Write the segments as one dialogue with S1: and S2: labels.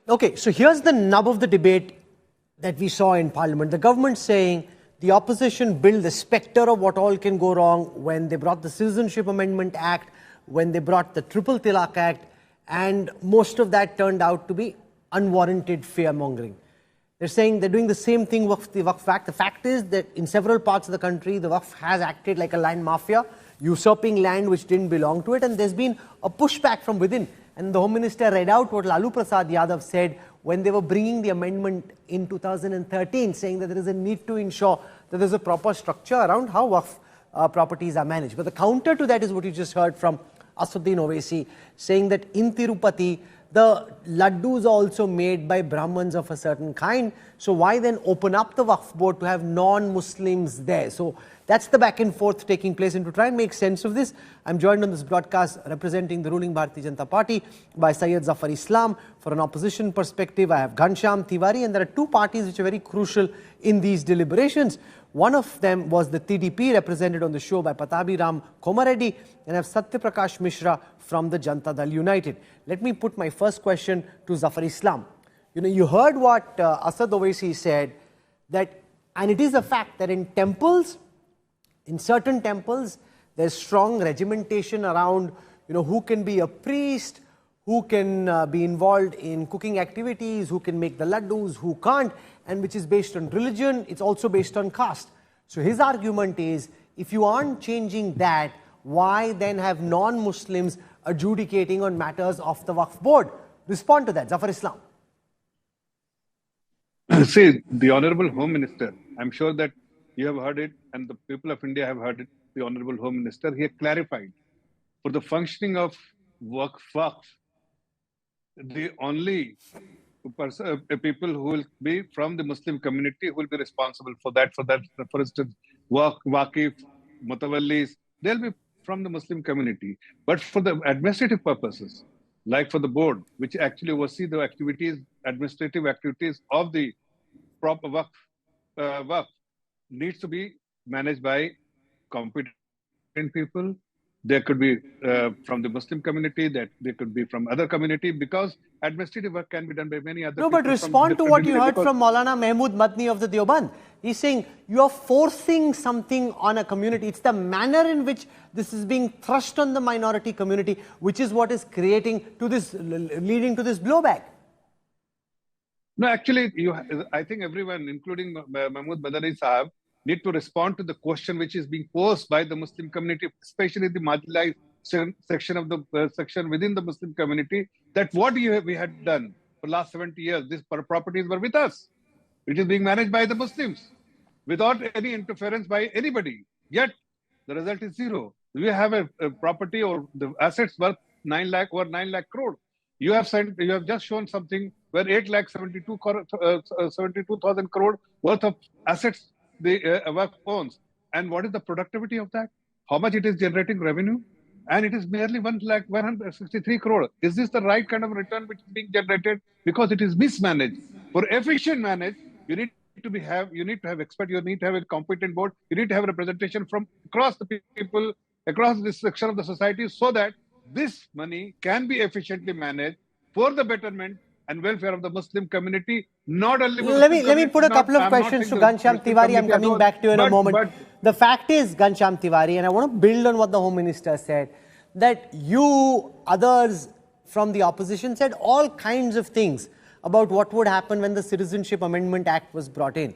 S1: Okay, so here's the nub of the debate that we saw in Parliament. The government saying the opposition built the spectre of what all can go wrong when they brought the Citizenship Amendment Act, when they brought the Triple Tilak Act, and most of that turned out to be unwarranted fear-mongering. They're saying they're doing the same thing with the Waqf Act. The fact is that in several parts of the country, the Waqf has acted like a land mafia, usurping land which didn't belong to it, and there's been a pushback from within. And the Home Minister read out what Lalu Prasad Yadav said when they were bringing the amendment in 2013, saying that there is a need to ensure that there's a proper structure around how Waqf properties are managed. But the counter to that is what you just heard from Asaduddin Owaisi, saying that in Tirupati, the laddus are also made by Brahmins of a certain kind. So why then open up the Waqf board to have non-Muslims there? So that's the back and forth taking place. And to try and make sense of this, I'm joined on this broadcast representing the ruling Bharatiya Janata Party by Syed Zafar Islam. For an opposition perspective, I have Ghanshyam Tiwari, and there are two parties which are very crucial in these deliberations. One of them was the TDP, represented on the show by Patabi Ram Komareddy, and I have Satya Prakash Mishra from the Janata Dal United. Let me put my first question to Zafar Islam. You heard what Asad Owaisi said, that, and it is a fact that in temples, in certain temples, there's strong regimentation around, who can be a priest, who can be involved in cooking activities, who can make the laddus, who can't, and which is based on religion, it's also based on caste. So his argument is, if you aren't changing that, why then have non-Muslims adjudicating on matters of the Waqf board? Respond to that, Zafar Islam.
S2: See, the Honorable Home Minister, I'm sure that you have heard it and the people of India have heard it, the Honorable Home Minister, he clarified, for the functioning of Waqf, the only people who will be from the Muslim community who will be responsible for that. For instance, Waqif, Mutawallis, they'll be from the Muslim community. But for the administrative purposes, like for the board, which actually oversee the activities, administrative activities of the proper Waqf, needs to be managed by competent people. There could be from the Muslim community, that they could be from other community, because administrative work can be done by many other people.
S1: No, but respond to what you heard from Maulana Mahmood Madni of the Deoband. He's saying you are forcing something on a community. It's the manner in which this is being thrust on the minority community, which is what is leading to this blowback.
S2: No, actually, I think everyone, including Mahmood Madani Sahab, need to respond to the question which is being posed by the Muslim community, especially the marginalized section of the section within the Muslim community, that what we had done for the last 70 years, these properties were with us. It is being managed by the Muslims without any interference by anybody. Yet, the result is zero. We have a property or the assets worth 9 lakh or 9 lakh crore. You have just shown something where 8,72,000 crore worth of assets the Waqf owns. And what is the productivity of that? How much it is generating revenue? And it is merely 1,163 crore. Is this the right kind of return which is being generated? Because it is mismanaged. For efficient manage, you need to have expert, you need to have a competent board, you need to have representation from across the people, across this section of the society, so that this money can be efficiently managed for the betterment and welfare of the Muslim community, not only...
S1: Let me put a couple of questions to Ghanshyam Tiwari. I'm coming back to you in a moment. The fact is, Ghanshyam Tiwari, and I want to build on what the Home Minister said, that you, others from the opposition said all kinds of things about what would happen when the Citizenship Amendment Act was brought in,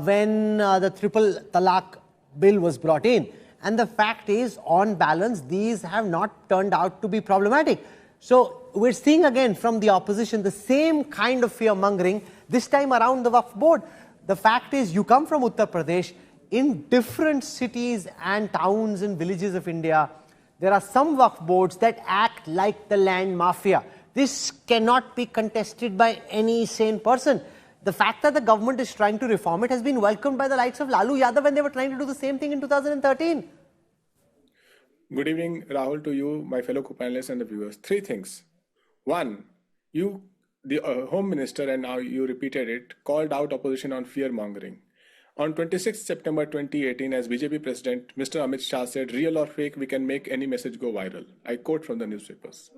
S1: when the Triple Talaq Bill was brought in. And the fact is, on balance, these have not turned out to be problematic. So we're seeing again from the opposition the same kind of fear-mongering, this time around the Waqf board. The fact is, you come from Uttar Pradesh, in different cities and towns and villages of India, there are some Waqf boards that act like the land mafia. This cannot be contested by any sane person. The fact that the government is trying to reform it has been welcomed by the likes of Lalu Yadav when they were trying to do the same thing in 2013.
S3: Good evening, Rahul, to you, my fellow co-panelists and the viewers. Three things. One, the Home Minister, and now you repeated it, called out opposition on fear-mongering. On 26 September 2018, as BJP President, Mr. Amit Shah said, "Real or fake, we can make any message go viral." I quote from the newspapers.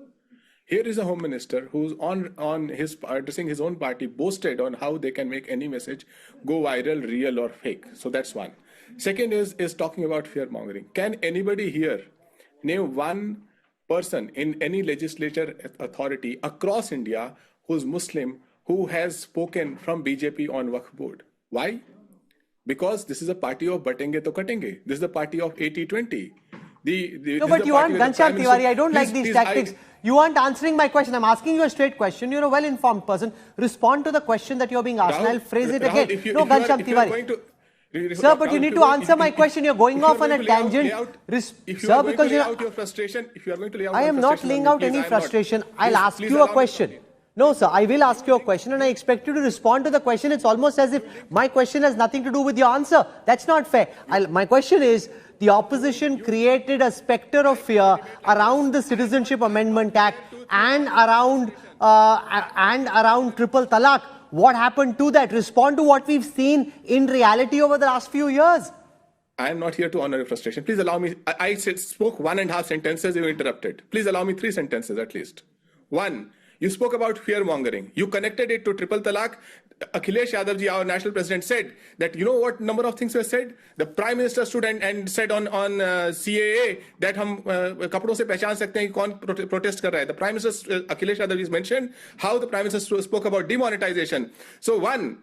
S3: Here is a home minister who's on his addressing his own party, boasted on how they can make any message go viral, real or fake. So that's one. Second is talking about fear mongering. Can anybody here name one person in any legislature authority across India who's Muslim who has spoken from BJP on Waqf board? Why? Because this is a party of batenge to katenge. This is the party of 80-20.
S1: No, but you aren't, Ghanshyam Tiwari, I don't like these tactics. You aren't answering my question. I'm asking you a straight question. You're a well-informed person. Respond to the question that you're being asked, and I'll phrase it again. No, Ghanshyam Tiwari. Sir, but you need to answer my question. You're going off on a tangent. Sir, because you are going to lay out your frustration, if you are going to lay out your frustration, I am not laying out any frustration. I'll ask you a question. No, sir, I will ask you a question and I expect you to respond to the question. It's almost as if my question has nothing to do with your answer. That's not fair. My question is, the opposition created a spectre of fear around the Citizenship Amendment Act and around triple talaq. What happened to that? Respond to what we've seen in reality over the last few years.
S3: I am not here to honor your frustration. Please allow me. I spoke 1.5 sentences. You interrupted. Please allow me 3 sentences at least. One, you spoke about fear mongering. You connected it to triple talaq. Akhilesh Yadav ji, our national president, said that, you know what number of things were said? The Prime Minister stood and said on CAA that हम कपड़ों से पहचान सकते हैं कि कौन protest कर रहा है. The Prime Minister, Akhilesh Yadav ji mentioned how the Prime Minister spoke about demonetization. So one,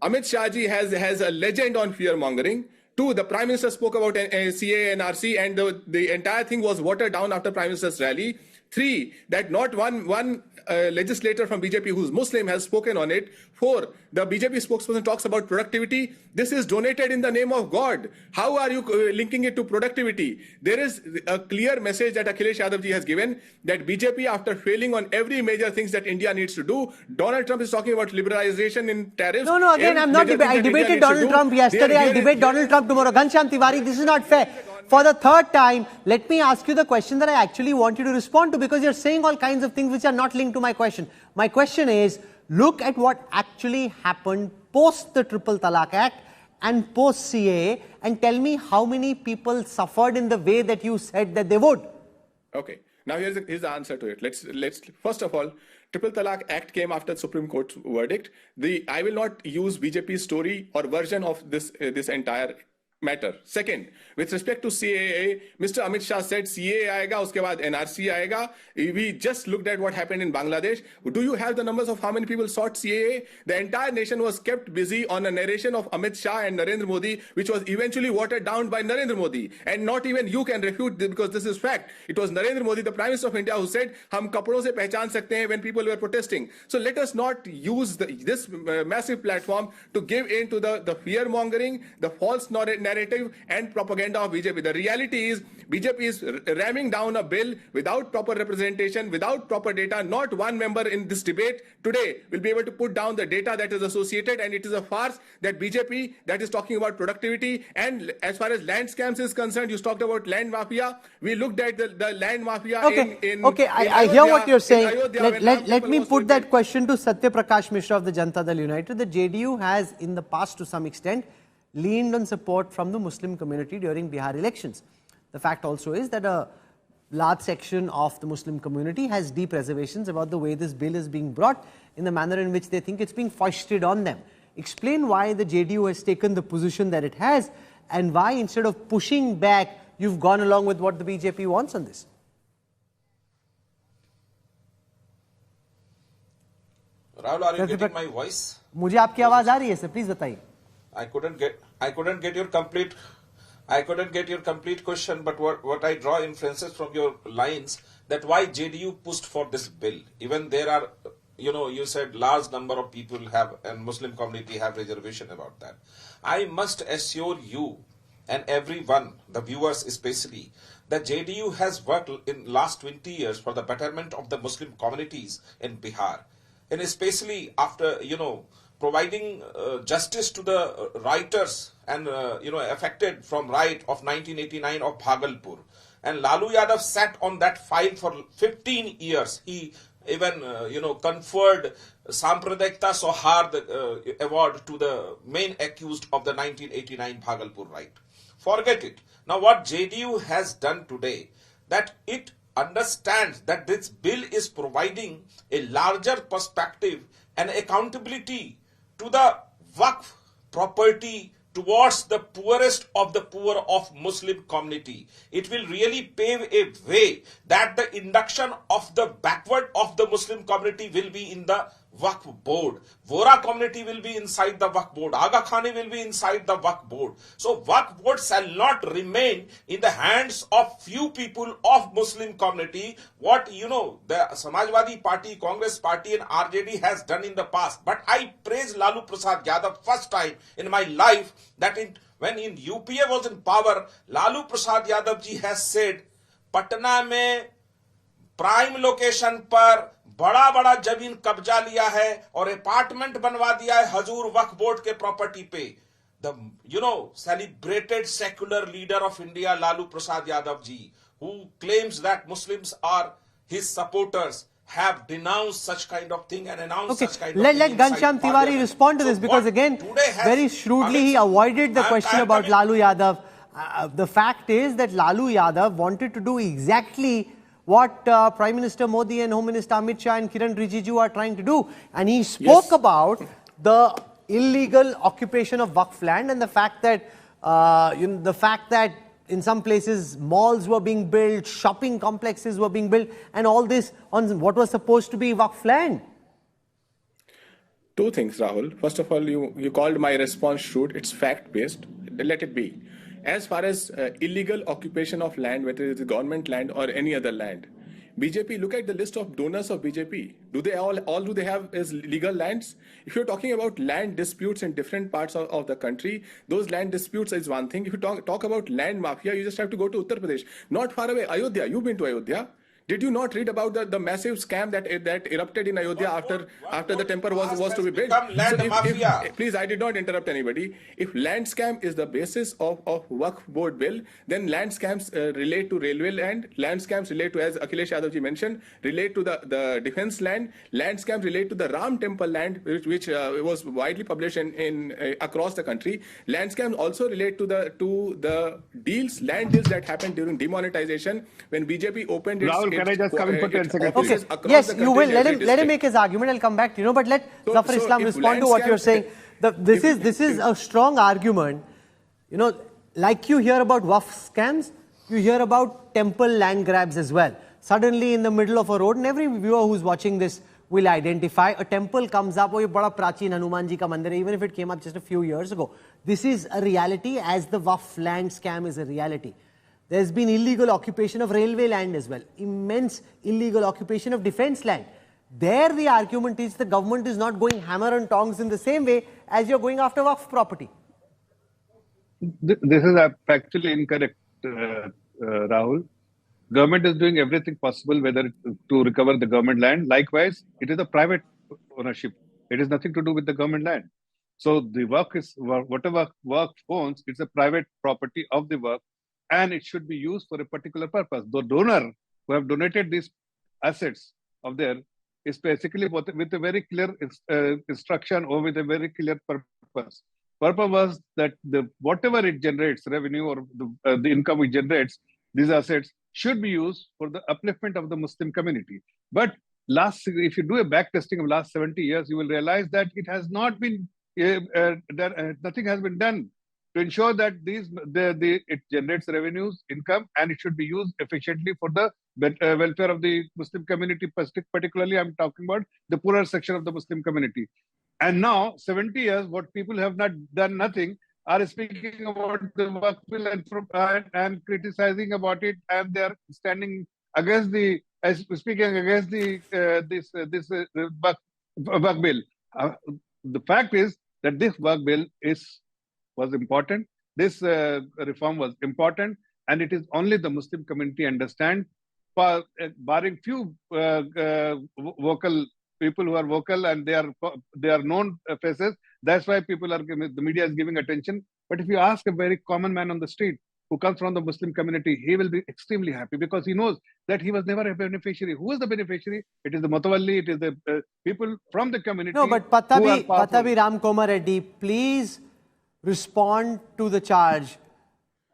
S3: Amit Shah ji has a legend on fear mongering. 2, the Prime Minister spoke about CAA and RC and the entire thing was watered down after Prime Minister's rally. 3, that not one legislator from BJP who's Muslim has spoken on it. 4, the BJP spokesperson talks about productivity. This is donated in the name of God. How are you linking it to productivity? There is a clear message that Akhilesh Yadav ji has given that BJP, after failing on every major things that India needs to do, Donald Trump is talking about liberalization in tariffs.
S1: No, again, I'm not debating. I debated Donald Trump yesterday. I'll debate Donald Trump tomorrow. Ghanshyam Tiwari, this is not fair. For the third time, let me ask you the question that I actually want you to respond to, because you're saying all kinds of things which are not linked to my question. My question is, look at what actually happened post the Triple Talaq Act and post CAA and tell me how many people suffered in the way that you said that they would.
S3: Okay. Now here's the answer to it. Let's first of all, Triple Talaq Act came after the Supreme Court's verdict. I will not use BJP's story or version of this entire matter. Second, with respect to CAA, Mr. Amit Shah said CAA आएगा, उसके बाद NRC आएगा. We just looked at what happened in Bangladesh. Do you have the numbers of how many people sought CAA? The entire nation was kept busy on a narration of Amit Shah and Narendra Modi, which was eventually watered down by Narendra Modi. And not even you can refute this, because this is fact. It was Narendra Modi, the Prime Minister of India, who said, हम कपड़ों से पहचान सकते हैं, when people were protesting. So let us not use this massive platform to give in to the fear mongering, the false narrative and propaganda of BJP. The reality is BJP is ramming down a bill without proper representation, without proper data. Not one member in this debate today will be able to put down the data that is associated, and it is a farce that BJP that is talking about productivity. And as far as land scams is concerned, you talked about land mafia. We looked at the land mafia in
S1: I hear what you're saying. Let me put that question to Satya Prakash Mishra of the Janata Dal United. The JDU has in the past to some extent leaned on support from the Muslim community during Bihar elections. The fact also is that a large section of the Muslim community has deep reservations about the way this bill is being brought, in the manner in which they think it's being foisted on them. Explain why the JDU has taken the position that it has, and why instead of pushing back, you've gone along with what the BJP wants on this.
S4: Rahul, are you getting my voice?
S1: मुझे आपकी आवाज आ रही है sir, please बताइए.
S4: I couldn't get your complete question, but what I draw inferences from your lines, that why JDU pushed for this bill. Even there are, you said large number of people have, and Muslim community have reservation about that. I must assure you and everyone, the viewers especially, that JDU has worked in last 20 years for the betterment of the Muslim communities in Bihar. And especially after, providing justice to the writers and affected from riot of 1989 of Bhagalpur. And Lalu Yadav sat on that file for 15 years. He even conferred Sampradayikta Sohard award to the main accused of the 1989 Bhagalpur riot. Forget it. Now what JDU has done today, that it understands that this bill is providing a larger perspective and accountability to the Waqf property towards the poorest of the poor of Muslim community. It will really pave a way that the induction of the backward of the Muslim community will be in the Waqf board. Vora community will be inside the Waqf board. Aga Khani will be inside the Waqf board. So Waqf board shall not remain in the hands of few people of Muslim community. What the Samajwadi Party, Congress Party and RJD has done in the past. But I praise Lalu Prasad Yadav first time in my life that when UPA was in power, Lalu Prasad Yadav ji has said, Patna mein prime location पर बड़ा बड़ा जमीन कब्जा लिया है और apartment बनवा दिया है हजूर वक्फ बोर्ड के प्रॉपर्टी पे. The celebrated secular leader of India, Lalu Prasad Yadav ji, who claims that Muslims are his supporters, have denounced such kind of thing and announced such kind of thing.
S1: Let Ghanshyam Tiwari respond to this, because again, very shrewdly he avoided the question about Lalu Yadav. The fact is that Lalu Yadav wanted to do exactly what Prime Minister Modi and Home Minister Amit Shah and Kiran Rijiju are trying to do. And he spoke about the illegal occupation of Waqf land and the fact that, in some places malls were being built, shopping complexes were being built, and all this on what was supposed to be Waqf land.
S3: Two things, Rahul. First of all, you called my response shrewd. It's fact-based. Let it be. As far as illegal occupation of land, whether it is government land or any other land, BJP, look at the list of donors of BJP. Do they all do they have is legal lands? If you're talking about land disputes in different parts of the country, those land disputes is one thing. If you talk about land mafia, you just have to go to Uttar Pradesh. Not far away, Ayodhya. You've been to Ayodhya. Did you not read about the massive scam that erupted in Ayodhya after the temple was to be built?
S4: If,
S3: please, I did not interrupt anybody. If land scam is the basis of Waqf board bill, then land scams relate to railway land. Land scams relate to, as Akhilesh Yadav ji mentioned, relate to the defense land. Land scams relate to the Ram temple land, which was widely published in across the country. Land scams also relate to the land deals that happened during demonetization when BJP opened its.
S2: Rahul, can I just come in for 10 seconds?
S1: Okay. Yes, you will. Let him make his argument. I'll come back to you. But let Zafar Islam respond to what you're saying. This is a strong argument. Like you hear about Waqf scams, you hear about temple land grabs as well. Suddenly in the middle of a road, and every viewer who's watching this will identify, a temple comes up, oh, ye bada prachin Hanuman ji ka mandir hai, even if it came up just a few years ago. This is a reality, as the Waqf land scam is a reality. There's been illegal occupation of railway land as well, immense illegal occupation of defense land. There the argument is the government is not going hammer and tongs in the same way as you're going after Waqf property.
S2: This is factually incorrect, Rahul. Government is doing everything possible whether to recover the government land. Likewise, it is a private ownership. It has nothing to do with the government land. So the work is, whatever work owns, it's a private property of the work, and it should be used for a particular purpose. The donor who have donated these assets of theirs is basically with a very clear instruction or with a very clear purpose. Purpose was that whatever it generates, revenue or the income it generates, these assets should be used for the upliftment of the Muslim community. But if you do a back testing of last 70 years, you will realize that it has not been, nothing has been done to ensure that it generates revenues, income, and it should be used efficiently for the welfare of the Muslim community. Particularly, I'm talking about the poorer section of the Muslim community. And now, 70 years, what people have not done nothing are speaking about the Waqf bill and criticizing about it, and they are standing against speaking against this Waqf bill. The fact is that this Waqf bill was important. This reform was important, and it is only the Muslim community understand, barring few vocal people who are vocal and they are known faces. That's why the media is giving attention. But if you ask a very common man on the street who comes from the Muslim community, he will be extremely happy because he knows that he was never a beneficiary. Who is the beneficiary? It is the Mutawalli, it is the people from the community.
S1: No, but Patabi Ram Kumar Reddy, please respond to the charge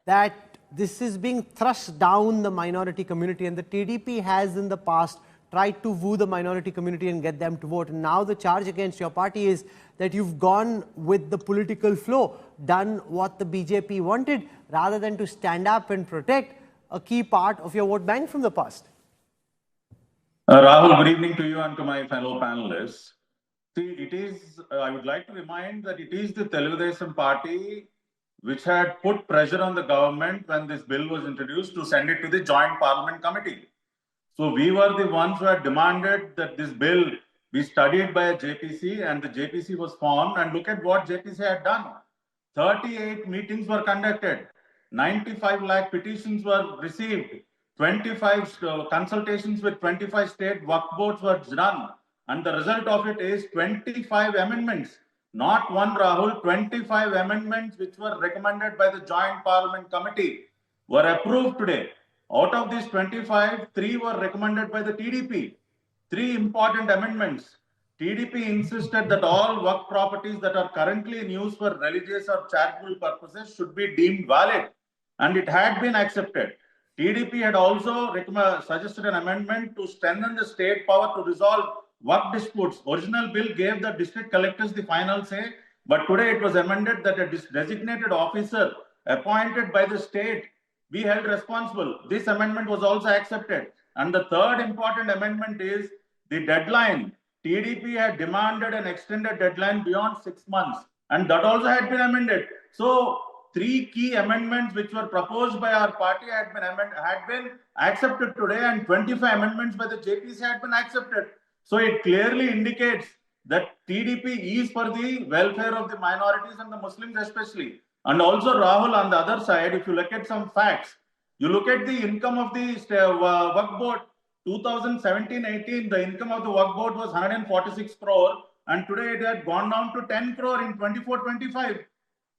S1: that this is being thrust down the minority community, and the TDP has in the past tried to woo the minority community and get them to vote. And now the charge against your party is that you've gone with the political flow, done what the BJP wanted, rather than to stand up and protect a key part of your vote bank from the past.
S5: Rahul, good evening to you and to my fellow panelists. See, it is, I would like to remind that it is the Telugudesam party which had put pressure on the government when this bill was introduced to send it to the Joint Parliament Committee. So we were the ones who had demanded that this bill be studied by a JPC, and the JPC was formed, and look at what JPC had done. 38 meetings were conducted, 95 lakh petitions were received, 25 consultations with 25 state Waqf boards were done, and the result of it is 25 amendments. Not one, Rahul, 25 amendments which were recommended by the Joint Parliament Committee were approved today. Out of these 25, 3 were recommended by the TDP. 3 important amendments. TDP insisted that all Waqf properties that are currently in use for religious or charitable purposes should be deemed valid, and it had been accepted. TDP had also suggested an amendment to strengthen the state power to resolve Waqf disputes. Original bill gave the district collectors the final say, but today it was amended that a designated officer appointed by the state be held responsible. This amendment was also accepted. And the third important amendment is the deadline. TDP had demanded an extended deadline beyond 6 months, and that also had been amended. So 3 key amendments which were proposed by our party had been accepted today, and 25 amendments by the JPC had been accepted. So it clearly indicates that TDP is for the welfare of the minorities and the Muslims especially. And also, Rahul, on the other side, if you look at some facts, you look at the income of the Waqf board, 2017-18, the income of the Waqf board was 146 crore, and today it had gone down to 10 crore in 24-25.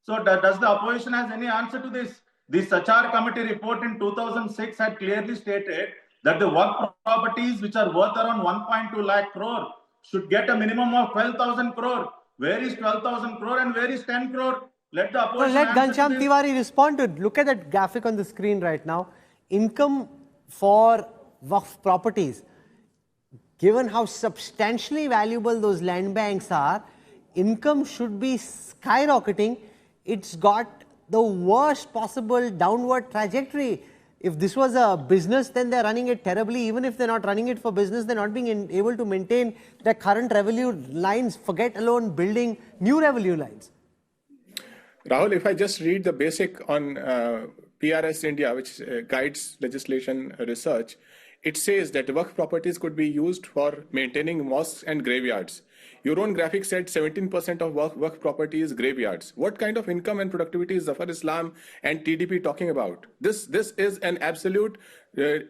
S5: So does the opposition has any answer to this? The Sachar committee report in 2006 had clearly stated that the Waqf properties which are worth around 1.2 lakh crore should get a minimum of 12,000 crore. Where is 12,000 crore and where is 10 crore? Let the opposition
S1: let Ghanshyam Tiwari respond to it. Look at that graphic on the screen right now. Income for Waqf properties. Given how substantially valuable those land banks are, income should be skyrocketing. It's got the worst possible downward trajectory. If this was a business, then they're running it terribly. Even if they're not running it for business, they're not being able to maintain their current revenue lines, forget alone building new revenue lines.
S3: Rahul, if I just read the basic on PRS India, which guides legislation research, it says that Waqf properties could be used for maintaining mosques and graveyards. Your own graphic said 17% of Waqf property is graveyards. What kind of income and productivity is Zafar Islam and TDP talking about? This is an absolute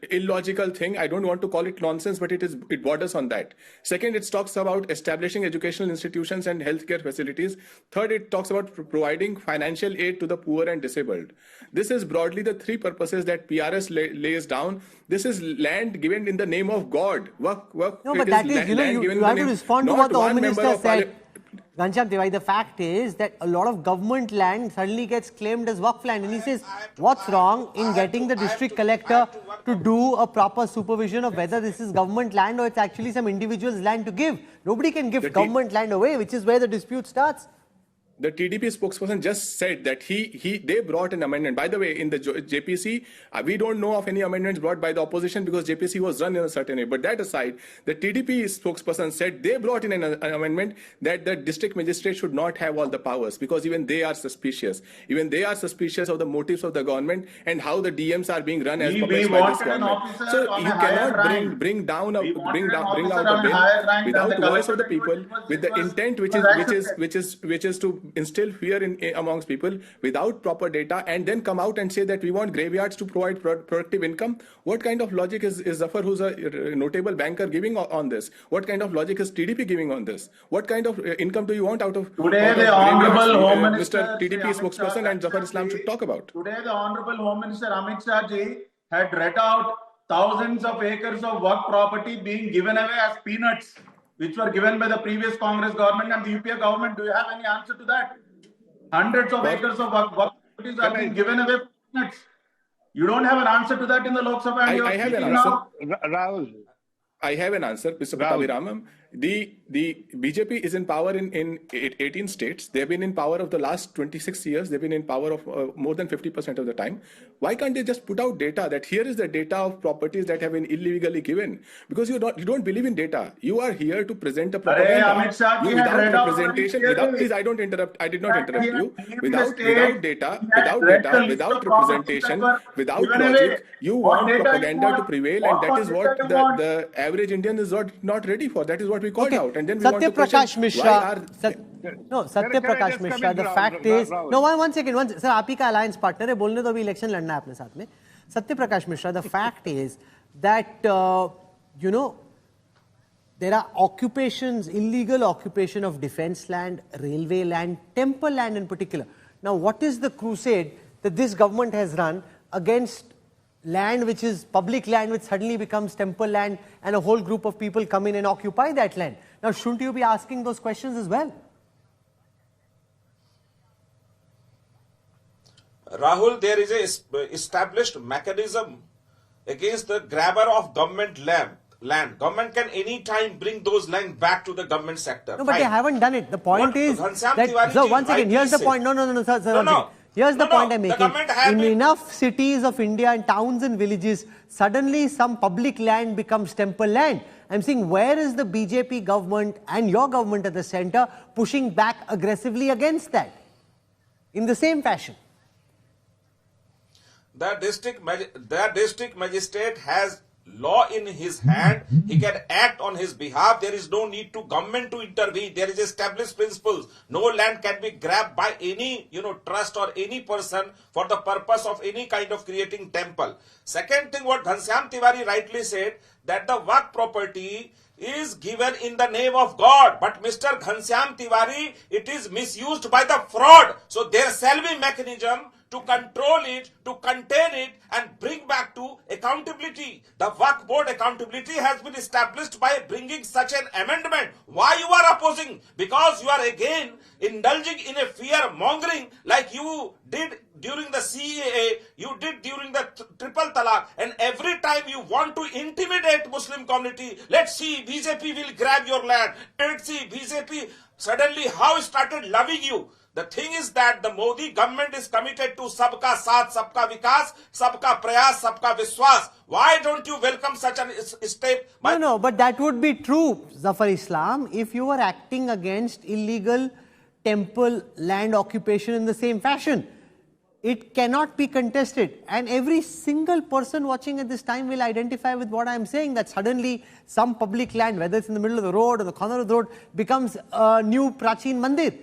S3: illogical thing. I don't want to call it nonsense, but it borders on that. Second, it talks about establishing educational institutions and healthcare facilities. Third, it talks about providing financial aid to the poor and disabled. This is broadly the 3 purposes that PRS lays down. This is land given in the name of God.
S1: No, but that is, you have to respond to what the Home Minister said. Ghanshyam Tiwari, the fact is that a lot of government land suddenly gets claimed as Waqf land, and he says, what's wrong in getting the district collector to do a proper supervision of whether this is government land or it's actually some individual's land to give? Nobody can give government land away, which is where the dispute starts.
S3: The TDP spokesperson just said that they brought an amendment. By the way, in the JPC, we don't know of any amendments brought by the opposition because JPC was run in a certain way. But that aside, the TDP spokesperson said they brought in an amendment that the district magistrate should not have all the powers because even they are suspicious. Even they are suspicious of the motives of the government and how the DMs are being run as puppets by this government. So you cannot bring out a bill without the voice of the people with the intent which is to instill fear amongst people without proper data and then come out and say that we want graveyards to provide productive income. What kind of logic is Zafar, who's a notable banker, giving on this? What kind of logic is TDP giving on this? What kind of income do you want out of
S5: today? The Honorable Home Minister,
S3: Mr. TDP spokesperson and Zafar Islam should talk about.
S5: Today, the Honorable Home Minister Amit Shah ji had read out thousands of acres of Waqf property being given away as peanuts, which were given by the previous Congress government and the UPA government. Do you have any answer to that? Hundreds of acres of Waqf properties are being given away for peanuts. You don't have an answer to that in the Lok Sabha. And
S3: I have an
S5: now.
S3: answer.
S2: Rahul.
S3: I have an answer, Mr. Pattabhiramam. The BJP is in power in 18 states. They've been in power of the last 26 years. They've been in power of more than 50% of the time. Why can't they just put out data that here is the data of properties that have been illegally given? Because you don't believe in data. You are here to present a propaganda.
S5: Amit Shah ji had read out
S3: representation, please, I don't interrupt. I did not interrupt you. Without data, without representation, without logic, you want propaganda to prevail, and that is what the average Indian is not ready for. That is what we called out, and then we want to question
S1: Mishra. Satya Prakash Mishra. The fact is, no, one second, sir, आप ही का alliance partner है, बोलने तो अभी election लड़ना है अपने साथ में. Satya Prakash Mishra. The fact is that you know, there are occupations, illegal occupation of defense land, railway land, temple land in particular. Now, what is the crusade that this government has run against land which is public land, which suddenly becomes temple land, and a whole group of people come in and occupy that land? Now, shouldn't you be asking those questions as well?
S4: Rahul, there is a established mechanism against the grabber of government land. Government can any time bring those land back to the government sector.
S1: No, but they haven't done it. The point is that, so one second, here's the point. No, sir, no. Here's the point I'm making. In enough cities of India and towns and villages, suddenly some public land becomes temple land. I'm saying, where is the BJP government and your government at the center pushing back aggressively against that in the same fashion?
S4: The district magistrate has law in his hand. He can act on his behalf. There is no need to government to intervene. There is established principles. No land can be grabbed by any trust or any person for the purpose of any kind of creating temple. Second thing, what Ghanshyam Tiwari rightly said, that the Waqf property is given in the name of God, but Mr. Ghanshyam Tiwari, it is misused by the fraud. So there shall be mechanism to control it, to contain it, and bring back to accountability. The Waqf board accountability has been established by bringing such an amendment. Why you are opposing? Because you are again indulging in a fear-mongering like you did during the CAA, you did during the triple talaq, and every time you want to intimidate Muslim community, let's see, BJP will grab your land, let's see, BJP suddenly how it started loving you. The thing is that the Modi government is committed to sabka saath, sabka vikas, sabka prayas, sabka vishwas. Why don't you welcome such a step?
S1: No, but that would be true, Zafar Islam, if you were acting against illegal temple land occupation in the same fashion. It cannot be contested, and every single person watching at this time will identify with what I am saying, that suddenly some public land, whether it's in the middle of the road or the corner of the road, becomes a new Prachin Mandir.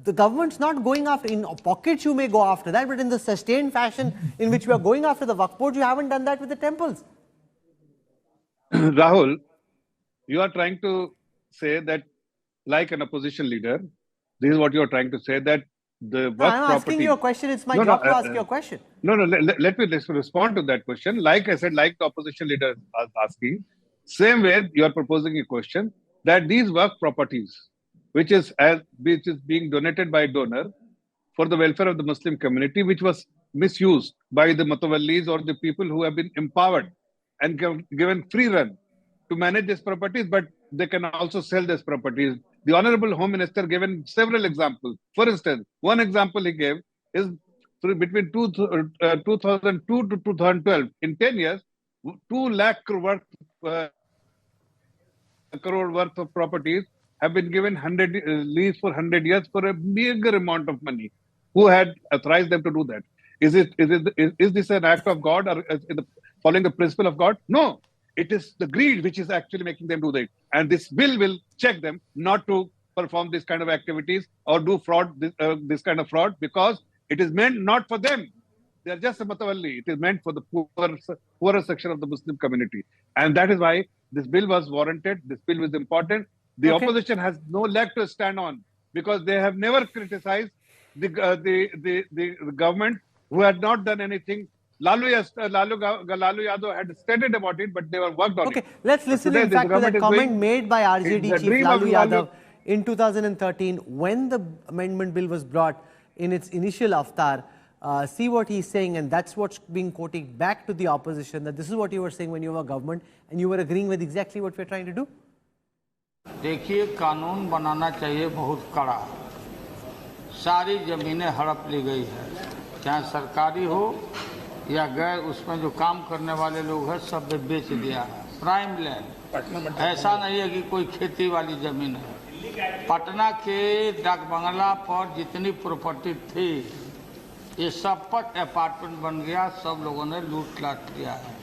S1: The government's not going after, in pockets you may go after that, but in the sustained fashion in which we are going after the Waqf board, you haven't done that with the temples.
S2: Rahul, you are trying to say that, like an opposition leader, this is what you are trying to say, that the Waqf property...
S1: I'm asking you a question. It's my job to ask you a question.
S2: Let me respond to that question. Like I said, like the opposition leader is asking, same way you are proposing a question that these Waqf properties, which is being donated by a donor for the welfare of the Muslim community, which was misused by the Matawallis or the people who have been empowered and given free run to manage these properties, but they can also sell these properties. The Honorable Home Minister given several examples. For instance, one example he gave is between 2002 to 2012, in 10 years, 2 lakh crore worth of properties have been given lease for 100 years for a meager amount of money. Who had authorized them to do that? Is this an act of God, or following the principle of God? No. It is the greed which is actually making them do that. And this bill will check them not to perform this kind of activities or do fraud, this kind of fraud, because it is meant not for them. They are just a matawalli. It is meant for the poorer section of the Muslim community. And that is why this bill was warranted. This bill was important. The opposition has no leg to stand on, because they have never criticized the government, who had not done anything. Lalu Yadav had stated about it, but they were worked on it.
S1: Okay, let's listen in fact to that comment made by RJD Chief Lalu Yadav in 2013 when the amendment bill was brought in its initial avatar. see what he's saying, and that's what's being quoted back to the opposition, that this is what you were saying when you were government, and you were agreeing with exactly what we're trying to do.
S6: देखिए, कानून बनाना चाहिए बहुत कड़ा। सारी ज़मीनें हड़प ली गई है, चाहे सरकारी हो या गैर, उसमें जो काम करने वाले लोग हैं सब बेच दिया है। प्राइम लैंड, ऐसा नहीं है कि कोई खेती वाली ज़मीन है। पटना के डाक बंगला पर जितनी प्रॉपर्टी थी, ये सब पर अपार्टमेंट बन गया, सब लोगों ने लूट लाट किया है।